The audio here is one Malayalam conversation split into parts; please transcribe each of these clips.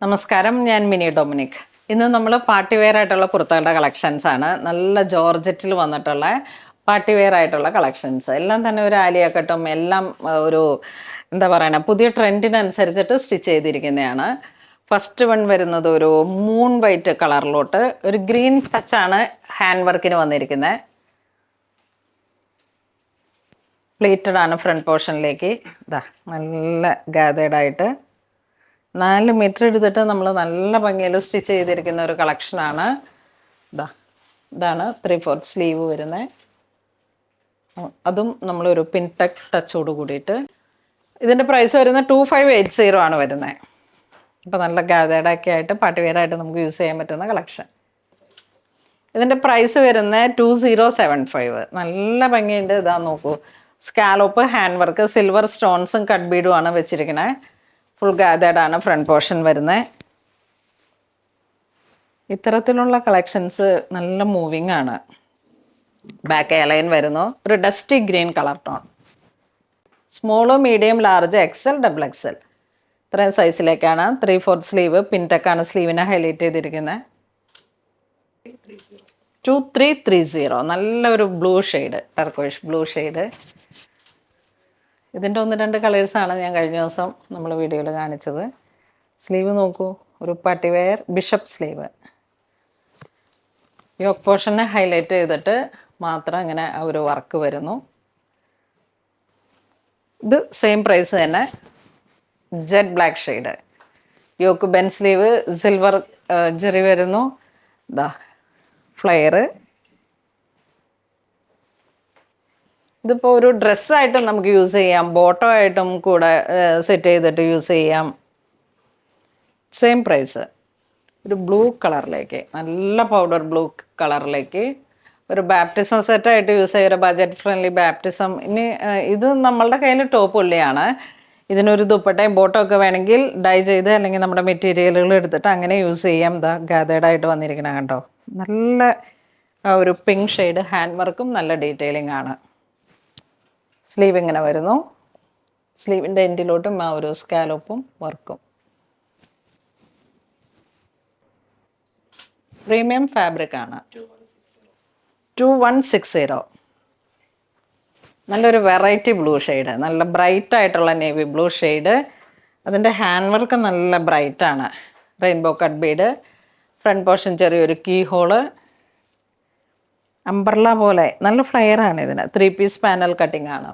നമസ്കാരം, ഞാൻ മിനി ഡൊമിനിക്. ഇന്ന് നമ്മൾ പാർട്ടി വെയർ ആയിട്ടുള്ള കുർത്തകളുടെ കളക്ഷൻസ് ആണ്. നല്ല ജോർജറ്റിൽ വന്നിട്ടുള്ള പാർട്ടി വെയർ ആയിട്ടുള്ള കളക്ഷൻസ് എല്ലാം തന്നെ ഒരു ആലിയ കട്ടും എല്ലാം ഒരു എന്താ പറയുക പുതിയ ട്രെൻഡിനനുസരിച്ചിട്ട് സ്റ്റിച്ച് ചെയ്തിരിക്കുന്നതാണ്. ഫസ്റ്റ് വൺ വരുന്നത് ഒരു മൂൺ വൈറ്റ് കളറിലോട്ട് ഒരു ഗ്രീൻ ടച്ചാണ് ഹാൻഡ് വർക്കിന് വന്നിരിക്കുന്നത്. പ്ലേറ്റഡ് ആണ് ഫ്രണ്ട് പോർഷനിലേക്ക്. ഇതാ നല്ല ഗാതേഡ് ആയിട്ട് 4 മീറ്റർ എടുത്തിട്ട് നമ്മൾ നല്ല ഭംഗിയിൽ സ്റ്റിച്ച് ചെയ്തിരിക്കുന്ന ഒരു കളക്ഷനാണ്. ഇതാണ് 3/4 സ്ലീവ് വരുന്നത്. അതും നമ്മളൊരു പിൻടെക് ടച്ചോട് കൂടിയിട്ട്. ഇതിൻ്റെ പ്രൈസ് വരുന്നത് 2580 ആണ് വരുന്നത്. അപ്പോൾ നല്ല ഗാതേഡൊക്കെ ആയിട്ട് പാർട്ടി വെയർ ആയിട്ട് നമുക്ക് യൂസ് ചെയ്യാൻ പറ്റുന്ന കളക്ഷൻ. ഇതിൻ്റെ പ്രൈസ് വരുന്നത് 2075. നല്ല ഭംഗിയുണ്ട്. ഇതാ നോക്കൂ, scallop hand work silver സ്റ്റോൺസും cut ബീഡും ആണ് വെച്ചിരിക്കുന്നത്. ഫുൾ ഗാതേഡാണ് ഫ്രണ്ട് പോർഷൻ വരുന്നത്. ഇത്തരത്തിലുള്ള കളക്ഷൻസ് നല്ല മൂവിങ് ആണ്. ബാക്ക് എയർലൈൻ വരുന്നു, ഒരു dusty green colour tone. Small, medium, large, XL, double XL ഇത്രയും സൈസിലേക്കാണ്. 3/4 സ്ലീവ് പിൻടെക്കാണ് സ്ലീവിനെ ഹൈലൈറ്റ് ചെയ്തിരിക്കുന്നത്. 2330. നല്ലൊരു blue shade, turquoise blue shade. ഇതിൻ്റെ 1-2 കളേഴ്സാണ് ഞാൻ കഴിഞ്ഞ ദിവസം നമ്മൾ വീഡിയോയിൽ കാണിച്ചത്. സ്ലീവ് നോക്കൂ, ഒരു party wear bishop sleeve. Yoke പോർഷനെ ഹൈലൈറ്റ് ചെയ്തിട്ട് മാത്രം ഇങ്ങനെ ഒരു വർക്ക് വരുന്നു. ഇത് സെയിം പ്രൈസ് തന്നെ, ജെറ്റ് ബ്ലാക്ക് ഷെയ്ഡ്. യോക്ക് ബെൻ സ്ലീവ് സിൽവർ ജെറി വരുന്നു. ഇതാ ഫ്ലെയർ. ഇതിപ്പോൾ ഒരു ഡ്രസ്സായിട്ടും നമുക്ക് യൂസ് ചെയ്യാം, ബോട്ടോ ആയിട്ടും കൂടെ സെറ്റ് ചെയ്തിട്ട് യൂസ് ചെയ്യാം. Same price. ഒരു ബ്ലൂ കളറിലേക്ക്, നല്ല പൗഡർ ബ്ലൂ കളറിലേക്ക് ഒരു ബാപ്റ്റിസം സെറ്റായിട്ട് യൂസ് ചെയ്യുക, ഒരു ബജറ്റ് ഫ്രണ്ട്ലി ബാപ്റ്റിസം. ഇനി ഇത് നമ്മളുടെ കയ്യിൽ ടോപ്പ് ഉള്ളിയാണ്. ഇതിനൊരു ദുപ്പട്ടയും ബോട്ടോ ഒക്കെ വേണമെങ്കിൽ ഡൈ ചെയ്ത് അല്ലെങ്കിൽ നമ്മുടെ മെറ്റീരിയലുകൾ എടുത്തിട്ട് അങ്ങനെ യൂസ് ചെയ്യാം. ഇതാ ഗാതേഡായിട്ട് വന്നിരിക്കണം കണ്ടോ, നല്ല ഒരു പിങ്ക് ഷെയ്ഡ്. ഹാൻഡ് വർക്കും നല്ല ഡീറ്റെയിലിംഗ് ആണ്. സ്ലീവ് ഇങ്ങനെ വരുന്നു. സ്ലീവിൻ്റെ എൻഡിലോട്ടും ആ ഒരു സ്കാലോപ്പും വർക്കും. പ്രീമിയം ഫാബ്രിക് ആണ്. 2160. നല്ലൊരു വെറൈറ്റി ബ്ലൂ ഷെയ്ഡ്, നല്ല ബ്രൈറ്റ് ആയിട്ടുള്ള നേവി ബ്ലൂ ഷെയ്ഡ്. അതിൻ്റെ ഹാൻഡ് വർക്ക് നല്ല ബ്രൈറ്റ് ആണ്. Rainbow cut bead. Front portion ചെറിയൊരു കീ ഹോള്, അംബ്രല്ല പോലെ നല്ല ഫ്ലെയർ ആണ്. ഇതിന് 3 പീസ് പാനൽ കട്ടിംഗ് ആണ്.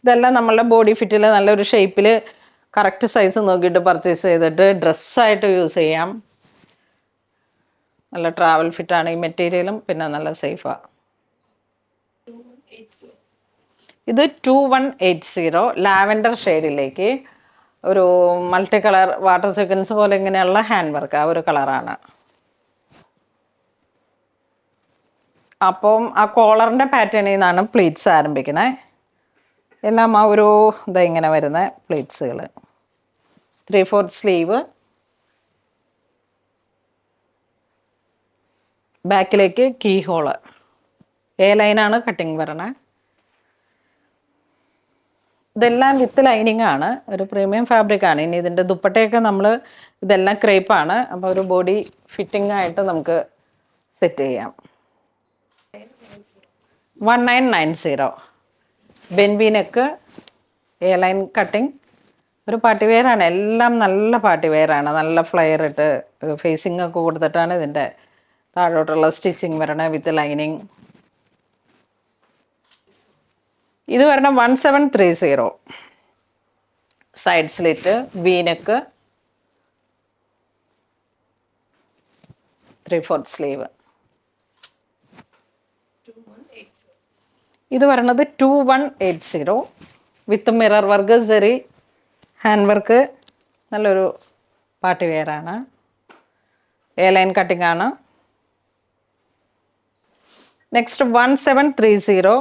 ഇതെല്ലാം നമ്മളുടെ ബോഡി ഫിറ്റിൽ നല്ലൊരു ഷേപ്പിൽ കറക്റ്റ് സൈസ് നോക്കിയിട്ട് പർച്ചേസ് ചെയ്തിട്ട് ഡ്രസ്സായിട്ട് യൂസ് ചെയ്യാം. നല്ല ട്രാവൽ ഫിറ്റാണ് ഈ മെറ്റീരിയലും, പിന്നെ നല്ല സേഫാണ്. ഇത് 2180. ലാവൻഡർ ഷെയ്ഡിലേക്ക് ഒരു മൾട്ടി കളർ വാട്ടർ സീക്വൻസ് പോലെ ഇങ്ങനെയുള്ള ഹാൻഡ് വർക്ക്, ആ ഒരു കളറാണ്. അപ്പം ആ കോളറിൻ്റെ പാറ്റേണിൽ നിന്നാണ് പ്ലീറ്റ്സ് ആരംഭിക്കുന്നത്. എല്ലാം ആ ഒരു ഇങ്ങനെ വരുന്ന പ്ലീറ്റ്സുകൾ. 3/4 സ്ലീവ്. ബാക്കിലേക്ക് കീ ഹോള്. ലൈനാണ് കട്ടിങ് വരണേ. ഇതെല്ലാം വിത്ത് ലൈനിങ് ആണ്. ഒരു പ്രീമിയം ഫാബ്രിക് ആണ്. ഇനി ഇതിൻ്റെ ദുപ്പട്ടയൊക്കെ നമ്മൾ ഇതെല്ലാം ക്രേപ്പാണ്. അപ്പോൾ ഒരു ബോഡി ഫിറ്റിംഗ് ആയിട്ട് നമുക്ക് സെറ്റ് ചെയ്യാം. 1990. ബെൻവി നെക്ക്, ലൈൻ കട്ടിങ്. ഒരു പാർട്ടി വെയർ ആണ്. എല്ലാം നല്ല പാർട്ടി വെയർ ആണ്. നല്ല ഫ്ലെയർ ഇട്ട് ഫേസിങ് ഒക്കെ കൊടുത്തിട്ടാണ് ഇതിൻ്റെ താഴോട്ടുള്ള സ്റ്റിച്ചിങ് വരണേ വിത്ത് ലൈനിങ്. ഇത് വരണം 1730. Side slit, V neck, 3/4 sleeve. ഇത് വരണത് 2180 with mirror work, zari hand work. നല്ലൊരു പാർട്ടി വെയർ ആണ്. ലൈൻ കട്ടിംഗ് ആണ്. നെക്സ്റ്റ് 1730,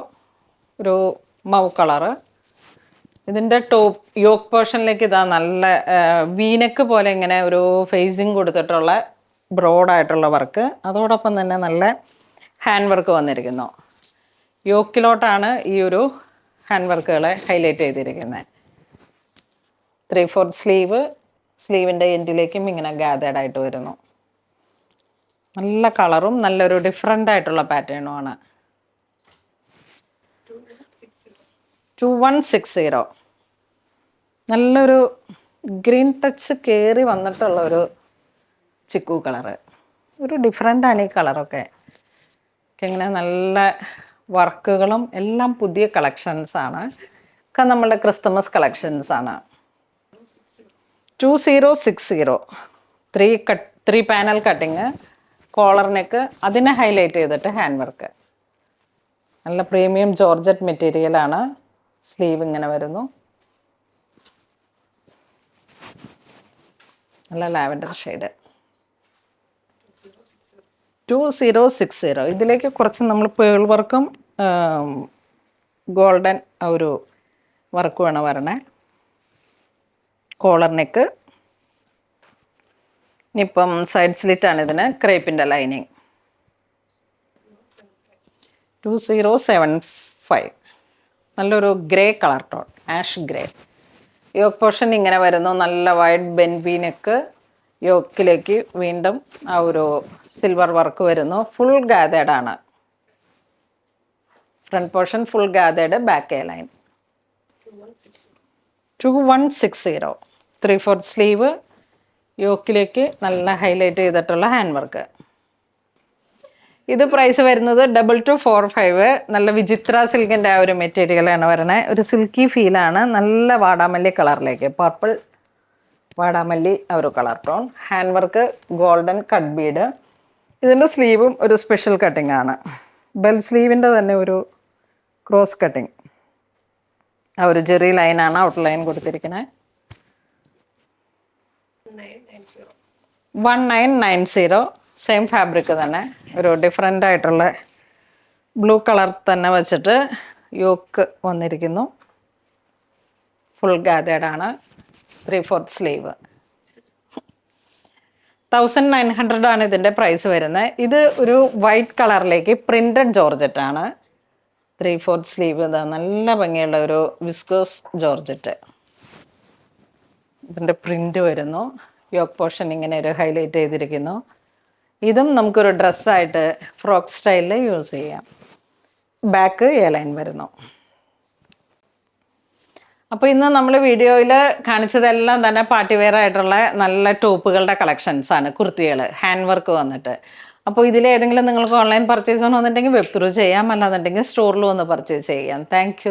ഒരു മൗ കളറ്. ഇതിൻ്റെ ടോപ്പ് യോക്ക് പോർഷനിലേക്ക് ഇതാ നല്ല വീനെക്ക് പോലെ ഇങ്ങനെ ഒരു ഫേസിങ് കൊടുത്തിട്ടുള്ള ബ്രോഡായിട്ടുള്ള വർക്ക്. അതോടൊപ്പം തന്നെ നല്ല ഹാൻഡ് വർക്ക് വന്നിരിക്കുന്നു. യോക്കിലോട്ടാണ് ഈ ഒരു ഹാൻഡ് വർക്കുകളെ ഹൈലൈറ്റ് ചെയ്തിരിക്കുന്നത്. 3/4 സ്ലീവ്, സ്ലീവിൻ്റെ എൻഡിലേക്കും ഇങ്ങനെ ഗാദേഡ് ആയിട്ട് വരുന്നു. നല്ല കളറും നല്ലൊരു ഡിഫറെൻ്റ് ആയിട്ടുള്ള പാറ്റേണുമാണ്. 2160. നല്ലൊരു ഗ്രീൻ ടച്ച് കയറി വന്നിട്ടുള്ള ഒരു ചിക്കു കളറ്. ഒരു ഡിഫറെൻ്റ് ആണ് ഈ കളറൊക്കെ. ഇങ്ങനെ നല്ല വർക്കുകളും എല്ലാം പുതിയ കളക്ഷൻസാണ്. ഒക്കെ നമ്മളുടെ ക്രിസ്തുമസ് കളക്ഷൻസാണ്. 2060. 3 പാനൽ കട്ടിങ്, കോളർ നെക്ക്, അതിനെ ഹൈലൈറ്റ് ചെയ്തിട്ട് ഹാൻഡ് വർക്ക്. നല്ല പ്രീമിയം ജോർജറ്റ് മെറ്റീരിയലാണ്. സ്ലീവ് ഇങ്ങനെ വരുന്നു. നല്ല ലാവൻഡർ ഷെയ്ഡ്. 2060. ഇതിലേക്ക് കുറച്ച് നമ്മൾ പേൾ വർക്കും ഗോൾഡൻ ഒരു വർക്കുമാണ് വരണേ. Collar neck. ഇനിയിപ്പം സൈഡ് സ്ലിറ്റാണ് ഇതിന്. ക്രേപ്പിൻ്റെ ലൈനിങ്. 2075. നല്ലൊരു grey colour tone, ash grey. Yoke portion ഇങ്ങനെ വരുന്നു. നല്ല വൈഡ് ബെൻവി നെക്ക്. യോക്കിലേക്ക് വീണ്ടും ആ ഒരു സിൽവർ വർക്ക് വരുന്നു. ഫുൾ ഗാദേഡ് ആണ്. Front portion full gathered, back A line. 2160. 3/4 sleeve, യോക്കിലേക്ക് നല്ല ഹൈലൈറ്റ് ചെയ്തിട്ടുള്ള ഹാൻഡ് വർക്ക്. ഇത് പ്രൈസ് വരുന്നത് 2245. നല്ല വിചിത്ര സിൽക്കിൻ്റെ ആ ഒരു മെറ്റീരിയലാണ് വരണേ. ഒരു സിൽക്കി ഫീലാണ്. നല്ല വാടാമല്ലി കളറിലേക്ക്, പർപ്പിൾ വാടാമല്ലി ആ ഒരു colour tone. Hand work golden cut Bede. ഇതിൻ്റെ സ്ലീവും ഒരു സ്പെഷ്യൽ കട്ടിംഗ് ആണ്. ബെൽ സ്ലീവിൻ്റെ തന്നെ ഒരു ക്രോസ് കട്ടിങ്. ആ ഒരു ജെറി ലൈനാണ് ഔട്ട്ലൈൻ കൊടുത്തിരിക്കുന്നത്. 1990. സെയിം ഫാബ്രിക് തന്നെ. ഒരു ഡിഫറെൻ്റ് ആയിട്ടുള്ള ബ്ലൂ കളർ തന്നെ വെച്ചിട്ട് യോക്ക് വന്നിരിക്കുന്നു. ഫുൾ ഗാദേഡ് ആണ്. 3/4 സ്ലീവ്. 1900 ആണ് ഇതിൻ്റെ പ്രൈസ് വരുന്നത്. ഇത് ഒരു വൈറ്റ് കളറിലേക്ക് പ്രിൻറ്റഡ് ജോർജറ്റ് ആണ്. 3/4 സ്ലീവ്. ഇതാ നല്ല ഭംഗിയുള്ള ഒരു വിസ്കോസ് ജോർജറ്റ്. ഇതിൻ്റെ പ്രിൻ്റ് വരുന്നു. യോക്ക് പോർഷൻ ഇങ്ങനെ ഒരു ഹൈലൈറ്റ് ചെയ്തിരിക്കുന്നു. ഇതും നമുക്കൊരു ഡ്രസ്സായിട്ട് ഫ്രോക്ക് സ്റ്റൈലിൽ യൂസ് ചെയ്യാം. ബാക്ക് എ ലൈൻ വരുന്നു. അപ്പോൾ ഇന്ന് നമ്മൾ വീഡിയോയിൽ കാണിച്ചതെല്ലാം തന്നെ പാർട്ടി വെയർ ആയിട്ടുള്ള നല്ല ടോപ്പുകളുടെ കളക്ഷൻസാണ്. കുർത്തികൾ ഹാൻഡ് വർക്ക് വന്നിട്ട്. അപ്പോൾ ഇതിലേതെങ്കിലും നിങ്ങൾക്ക് ഓൺലൈൻ പർച്ചേസ് ചെയ്യണമെന്നുണ്ടെങ്കിൽ വെബ് ത്രൂ ചെയ്യാം, അല്ലാന്നുണ്ടെങ്കിൽ സ്റ്റോറിൽ വന്ന് പർച്ചേസ് ചെയ്യാം. താങ്ക്